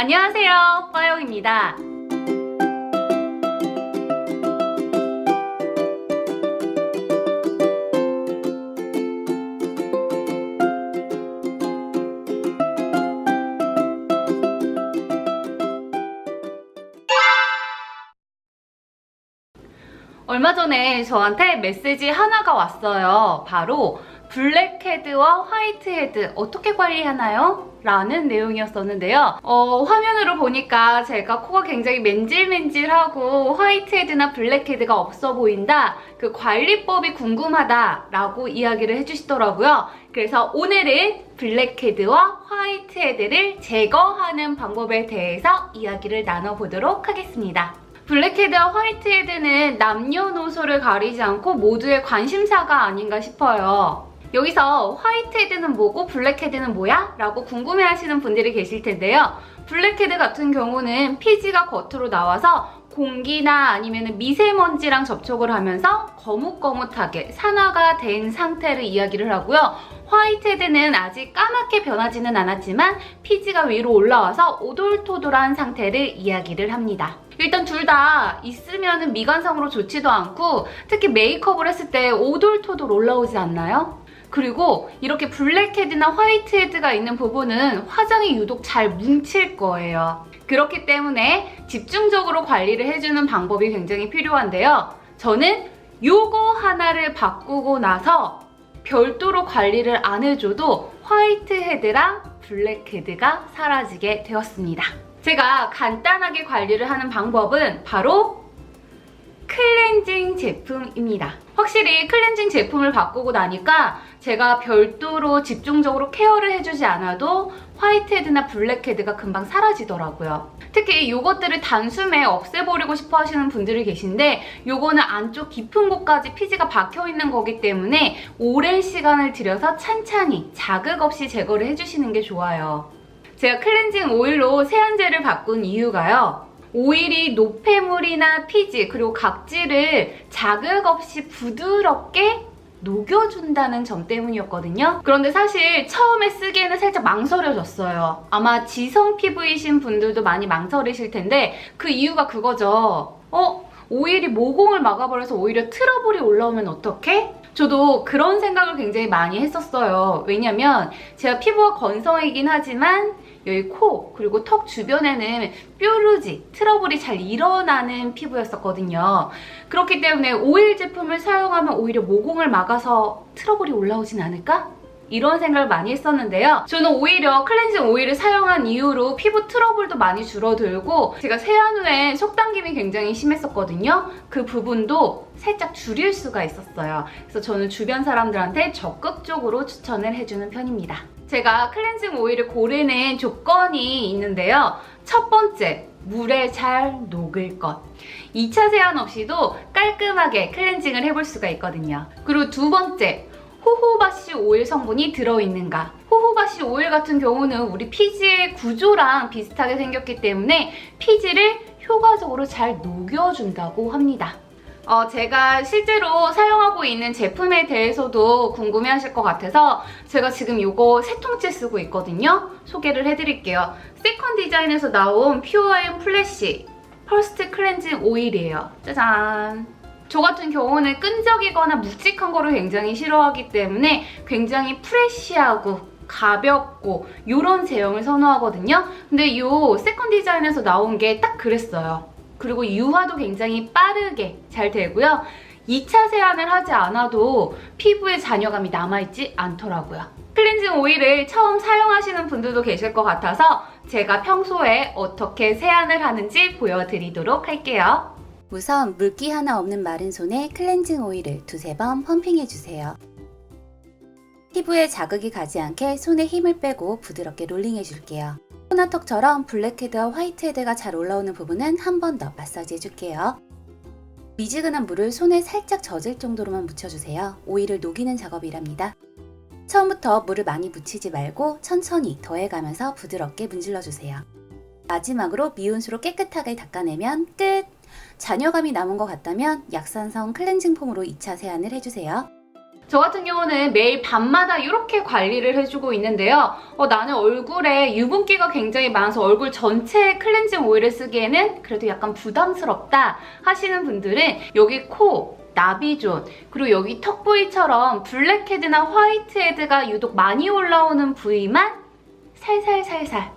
안녕하세요, 빠영입니다. 얼마 전에 저한테 메시지 하나가 왔어요. 바로 블랙헤드와 화이트헤드 어떻게 관리하나요? 라는 내용이었었는데요. 화면으로 보니까 제가 코가 굉장히 맨질맨질하고 화이트헤드나 블랙헤드가 없어 보인다. 그 관리법이 궁금하다 라고 이야기를 해주시더라고요. 그래서 오늘은 블랙헤드와 화이트헤드를 제거하는 방법에 대해서 이야기를 나눠보도록 하겠습니다. 블랙헤드와 화이트헤드는 남녀노소를 가리지 않고 모두의 관심사가 아닌가 싶어요. 여기서 화이트헤드는 뭐고 블랙헤드는 뭐야? 라고 궁금해하시는 분들이 계실 텐데요. 블랙헤드 같은 경우는 피지가 겉으로 나와서 공기나 아니면 미세먼지랑 접촉을 하면서 거뭇거뭇하게 산화가 된 상태를 이야기를 하고요. 화이트헤드는 아직 까맣게 변하지는 않았지만 피지가 위로 올라와서 오돌토돌한 상태를 이야기를 합니다. 일단 둘 다 있으면 미관상으로 좋지도 않고 특히 메이크업을 했을 때 오돌토돌 올라오지 않나요? 그리고 이렇게 블랙헤드나 화이트헤드가 있는 부분은 화장이 유독 잘 뭉칠 거예요. 그렇기 때문에 집중적으로 관리를 해주는 방법이 굉장히 필요한데요. 저는 요거 하나를 바꾸고 나서 별도로 관리를 안 해줘도 화이트헤드랑 블랙헤드가 사라지게 되었습니다. 제가 간단하게 관리를 하는 방법은 바로 클렌징 제품입니다. 확실히 클렌징 제품을 바꾸고 나니까 제가 별도로 집중적으로 케어를 해주지 않아도 화이트헤드나 블랙헤드가 금방 사라지더라고요. 특히 이것들을 단숨에 없애버리고 싶어 하시는 분들이 계신데 요거는 안쪽 깊은 곳까지 피지가 박혀있는 거기 때문에 오랜 시간을 들여서 찬찬히 자극 없이 제거를 해주시는 게 좋아요. 제가 클렌징 오일로 세안제를 바꾼 이유가요. 오일이 노폐물이나 피지 그리고 각질을 자극 없이 부드럽게 녹여준다는 점 때문이었거든요. 그런데 사실 처음에 쓰기에는 살짝 망설여졌어요. 아마 지성 피부이신 분들도 많이 망설이실 텐데 그 이유가 그거죠. 오일이 모공을 막아버려서 오히려 트러블이 올라오면 어떡해? 저도 그런 생각을 굉장히 많이 했었어요. 왜냐면 제가 피부가 건성이긴 하지만 여기 코 그리고 턱 주변에는 뾰루지, 트러블이 잘 일어나는 피부였었거든요. 그렇기 때문에 오일 제품을 사용하면 오히려 모공을 막아서 트러블이 올라오진 않을까? 이런 생각을 많이 했었는데요. 저는 오히려 클렌징 오일을 사용한 이후로 피부 트러블도 많이 줄어들고 제가 세안 후에 속당김이 굉장히 심했었거든요. 그 부분도 살짝 줄일 수가 있었어요. 그래서 저는 주변 사람들한테 적극적으로 추천을 해주는 편입니다. 제가 클렌징 오일을 고르는 조건이 있는데요. 첫 번째, 물에 잘 녹을 것. 2차 세안 없이도 깔끔하게 클렌징을 해볼 수가 있거든요. 그리고 두 번째, 호호바시 오일 성분이 들어있는가. 호호바시 오일 같은 경우는 우리 피지의 구조랑 비슷하게 생겼기 때문에 피지를 효과적으로 잘 녹여준다고 합니다. 제가 실제로 사용하고 있는 제품에 대해서도 궁금해하실 것 같아서 제가 지금 이거 3통째 쓰고 있거든요. 소개를 해드릴게요. 세컨 디자인에서 나온 퓨어앤 플래시 퍼스트 클렌징 오일이에요. 짜잔! 저 같은 경우는 끈적이거나 묵직한 거를 굉장히 싫어하기 때문에 굉장히 프레쉬하고 가볍고 이런 제형을 선호하거든요. 근데 이 세컨 디자인에서 나온 게 딱 그랬어요. 그리고 유화도 굉장히 빠르게 잘 되고요. 2차 세안을 하지 않아도 피부에 잔여감이 남아있지 않더라고요. 클렌징 오일을 처음 사용하시는 분들도 계실 것 같아서 제가 평소에 어떻게 세안을 하는지 보여드리도록 할게요. 우선 물기 하나 없는 마른 손에 클렌징 오일을 두세 번 펌핑해주세요. 피부에 자극이 가지 않게 손에 힘을 빼고 부드럽게 롤링해줄게요. 코나 턱처럼 블랙헤드와 화이트헤드가 잘 올라오는 부분은 한 번 더 마사지 해줄게요. 미지근한 물을 손에 살짝 젖을 정도로만 묻혀주세요. 오일을 녹이는 작업이랍니다. 처음부터 물을 많이 묻히지 말고 천천히 더해가면서 부드럽게 문질러주세요. 마지막으로 미온수로 깨끗하게 닦아내면 끝! 잔여감이 남은 것 같다면 약산성 클렌징 폼으로 2차 세안을 해주세요. 저 같은 경우는 매일 밤마다 이렇게 관리를 해주고 있는데요. 나는 얼굴에 유분기가 굉장히 많아서 얼굴 전체에 클렌징 오일을 쓰기에는 그래도 약간 부담스럽다 하시는 분들은 여기 코, 나비존, 그리고 여기 턱 부위처럼 블랙헤드나 화이트헤드가 유독 많이 올라오는 부위만 살살살살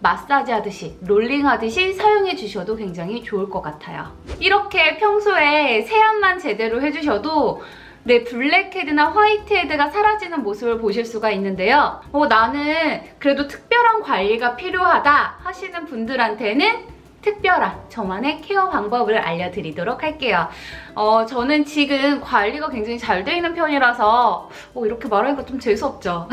마사지 하듯이, 롤링 하듯이 사용해 주셔도 굉장히 좋을 것 같아요. 이렇게 평소에 세안만 제대로 해주셔도 내 블랙헤드나 화이트헤드가 사라지는 모습을 보실 수가 있는데요. 나는 그래도 특별한 관리가 필요하다 하시는 분들한테는 특별한 저만의 케어 방법을 알려드리도록 할게요. 저는 지금 관리가 굉장히 잘 돼 있는 편이라서 이렇게 말하니까 좀 재수없죠?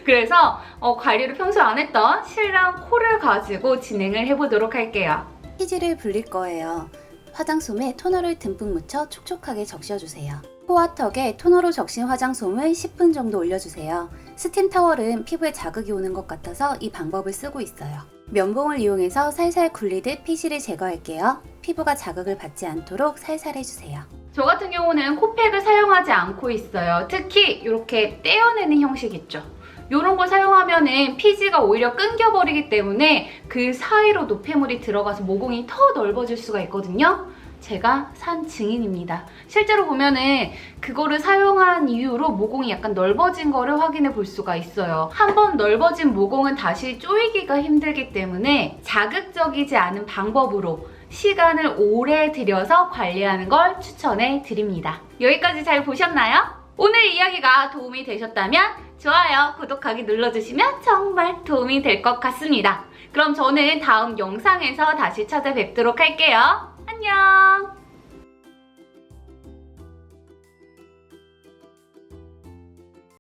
그래서 관리를 평소에 안 했던 신랑 코를 가지고 진행을 해보도록 할게요. 피지를 불릴 거예요. 화장솜에 토너를 듬뿍 묻혀 촉촉하게 적셔주세요. 코와 턱에 토너로 적신 화장솜을 10분 정도 올려주세요. 스팀 타월은 피부에 자극이 오는 것 같아서 이 방법을 쓰고 있어요. 면봉을 이용해서 살살 굴리듯 피지를 제거할게요. 피부가 자극을 받지 않도록 살살 해주세요. 저 같은 경우는 코팩을 사용하지 않고 있어요. 특히 이렇게 떼어내는 형식 있죠. 이런 걸 사용하면은 피지가 오히려 끊겨버리기 때문에 그 사이로 노폐물이 들어가서 모공이 더 넓어질 수가 있거든요. 제가 산 증인입니다. 실제로 보면은 그거를 사용한 이후로 모공이 약간 넓어진 거를 확인해 볼 수가 있어요. 한번 넓어진 모공은 다시 조이기가 힘들기 때문에 자극적이지 않은 방법으로 시간을 오래 들여서 관리하는 걸 추천해 드립니다. 여기까지 잘 보셨나요? 오늘 이야기가 도움이 되셨다면 좋아요, 구독하기 눌러주시면 정말 도움이 될 것 같습니다. 그럼 저는 다음 영상에서 다시 찾아뵙도록 할게요. 안녕!